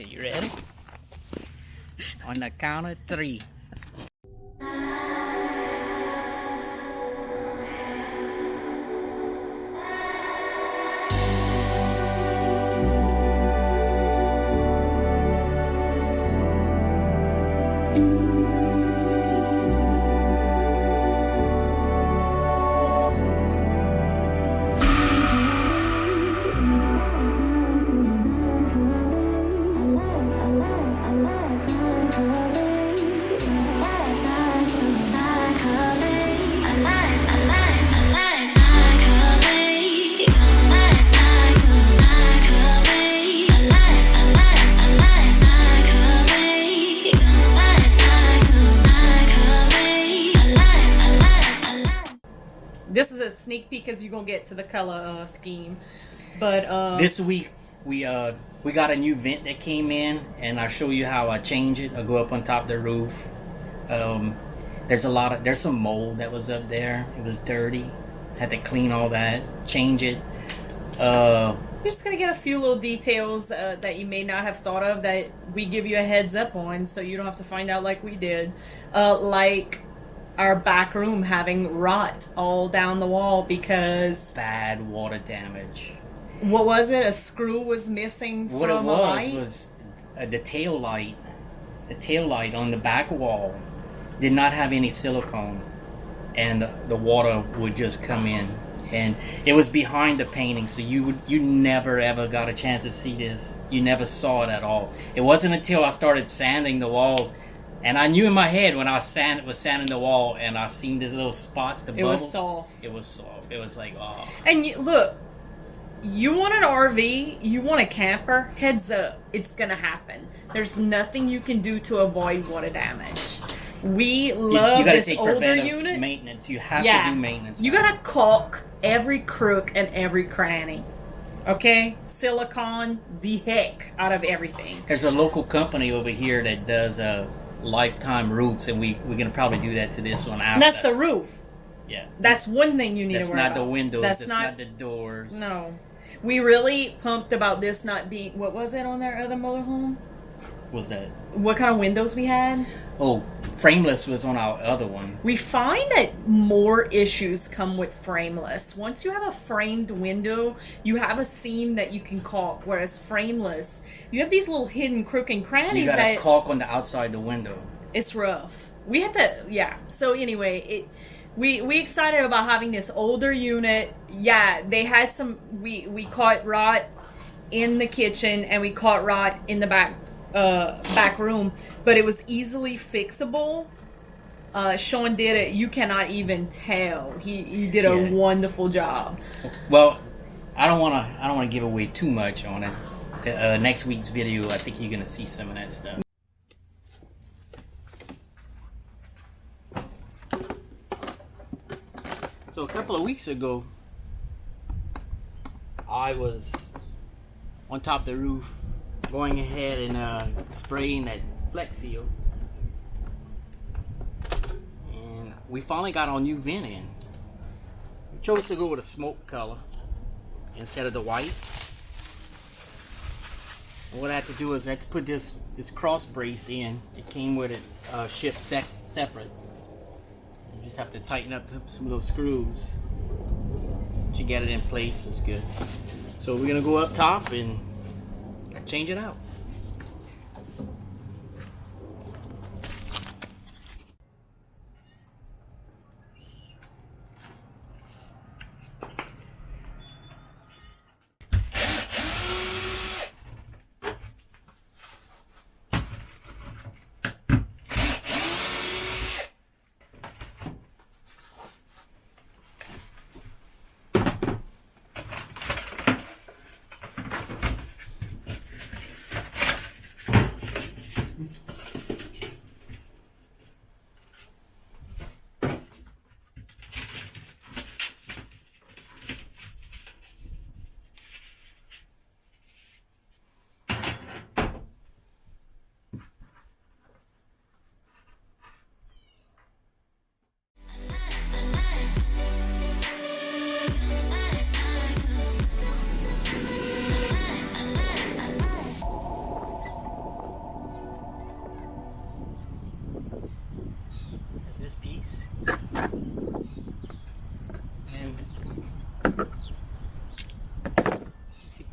Okay, you ready? On the count of 3. This is a sneak peek as you're gonna get to the color scheme, but This week we got a new vent that came in, and I'll show you how I change it. I'll go up on top of the roof. There's some mold that was up there. It was dirty. Had to clean all that, change it. you're just gonna get a few little details that you may not have thought of that we give you a heads up on, so you don't have to find out like we did, like our back room having rot all down the wall because Bad water damage. what was it? A screw was missing What from it a light? was the tail light. The tail light on the back wall did not have any silicone, and the water would just come in, and it was behind the painting, so you never ever got a chance to see this. You never saw it at all. It wasn't until I started sanding the wall, and I knew in my head when I was sanding the wall, and I seen the little spots, the bubbles. It was soft. It was soft. It was like, oh. And look, you want an RV, you want a camper, heads up, it's gonna happen. There's nothing you can do to avoid water damage. We love you gotta this take older preventive unit. maintenance. You have to do maintenance. You gotta caulk every crook and every cranny. Okay? Silicone the heck out of everything. There's a local company over here that does lifetime roofs, and we're gonna probably do that to this one after. And that's the roof. Yeah. That's one thing you need That's to worry not about. the windows. That's That's not the doors. No. We really pumped about this not being... What was it on their other motorhome? Was that? What kind of windows we had? Oh, frameless was on our other one. We find that more issues come with frameless. Once you have a framed window, you have a seam that you can caulk, whereas frameless, you have these little hidden crook and crannies You gotta that caulk on the outside the window. it's rough. We had to, yeah. So anyway, we excited about having this older unit. Yeah, they had some. We caught rot in the kitchen and we caught rot in the back room, but it was easily fixable. Sean did it. You cannot even tell. He did a wonderful job. Well, I don't wanna give away too much on it. Next week's video, I think you're gonna see some of that stuff. So a couple of weeks ago, I was on top of the roof, going ahead and spraying that Flex Seal, and we finally got our new vent in. We chose to go with a smoke color instead of the white. And what I had to do is I had to put this cross brace in. It came with it shipped separate. You just have to tighten up some of those screws to get it in place. Is good. So we're gonna go up top and change it out.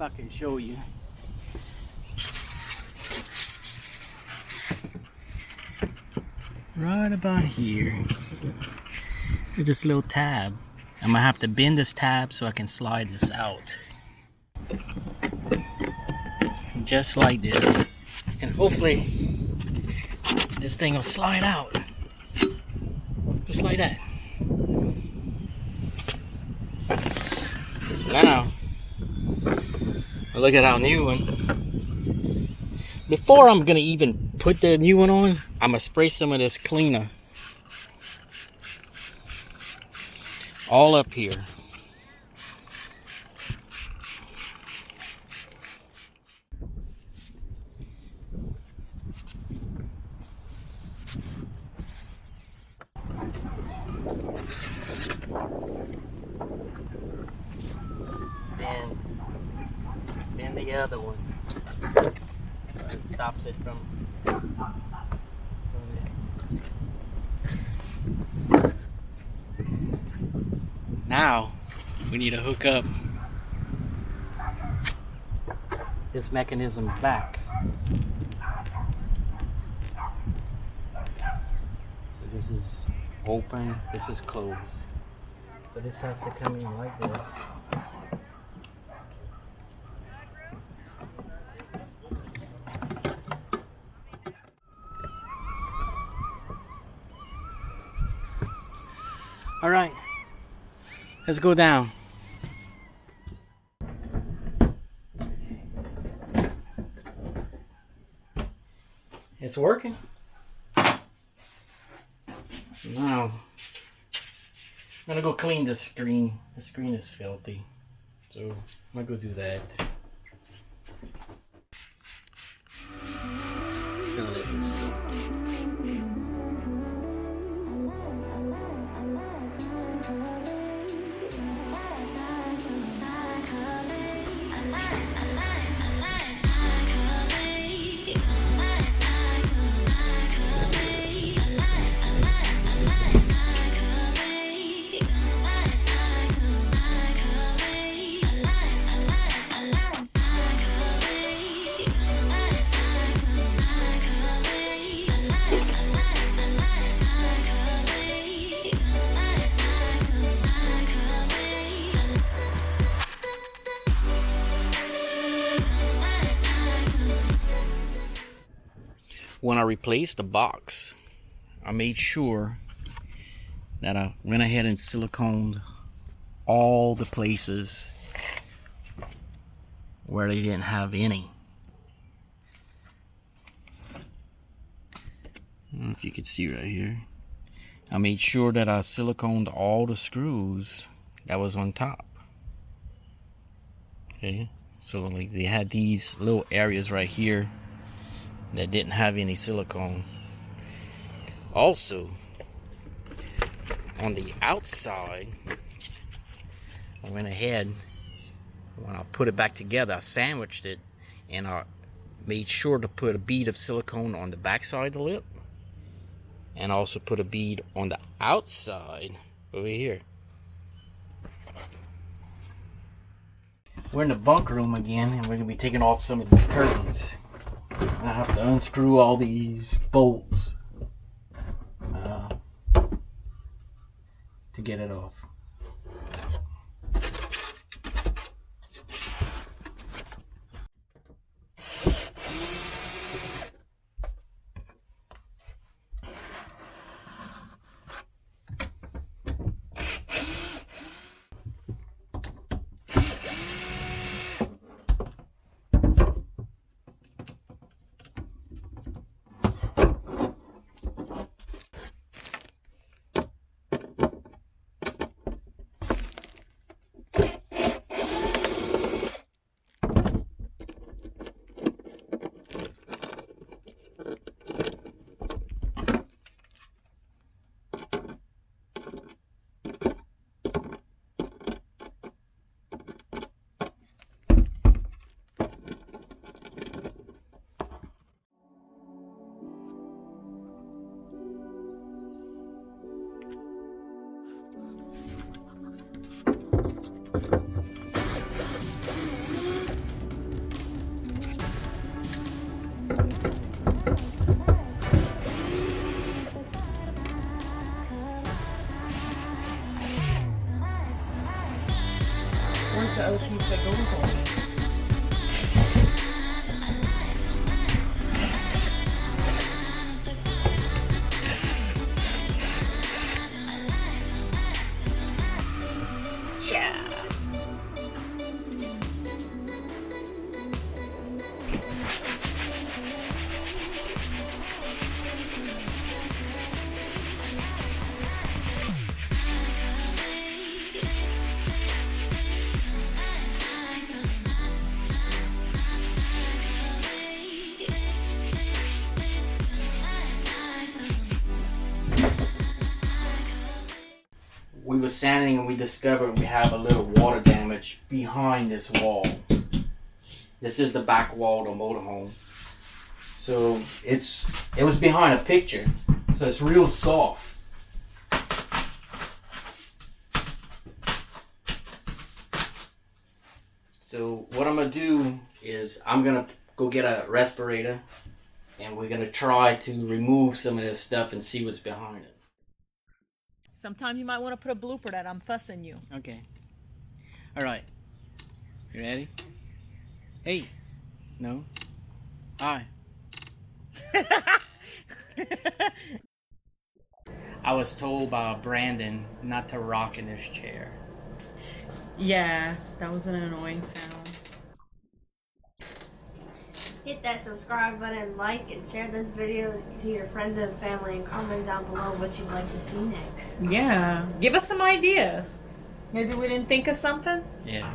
I can show you. Right about here. There's this little tab. I'm gonna have to bend this tab so I can slide this out. Just like this. And hopefully this thing will slide out. Just like that. So now, look at our new one. Before I'm gonna even put the new one on, I'm gonna spray some of this cleaner all up here. Then the other one. It stops it from now we need to hook up this mechanism back. So this is open, this is closed. So this has to come in like this. All right, let's go down. It's working. Now, I'm gonna go clean the screen. The screen is filthy, so I'm gonna go do that. Gonna let this soak. When I replaced the box, I made sure that I went ahead and siliconed all the places where they didn't have any. I don't know if you can see right here. I made sure that I siliconed all the screws that was on top. Okay, so like they had these little areas right here that didn't have any silicone. Also, on the outside, I went ahead, when I put it back together, I sandwiched it and I made sure to put a bead of silicone on the back side of the lip and also put a bead on the outside over here. We're in the bunk room again, and we're going to be taking off some of these curtains. I have to unscrew all these bolts to get it off. Where's the other piece that goes on? Yeah. We were sanding and we discovered we have a little water damage behind this wall. This is the back wall of the motorhome. So it was behind a picture, so it's real soft. So what I'm gonna do is I'm gonna go get a respirator and we're gonna try to remove some of this stuff and see what's behind it. Sometime you might want to put a blooper that I'm fussing you. Okay. All right. You ready? Hey. No. Hi. I was told by Brandon not to rock in this chair. Yeah, that was an annoying sound. Hit that subscribe button, like, and share this video to your friends and family, and comment down below what you'd like to see next. Yeah, give us some ideas. Maybe we didn't think of something. Yeah.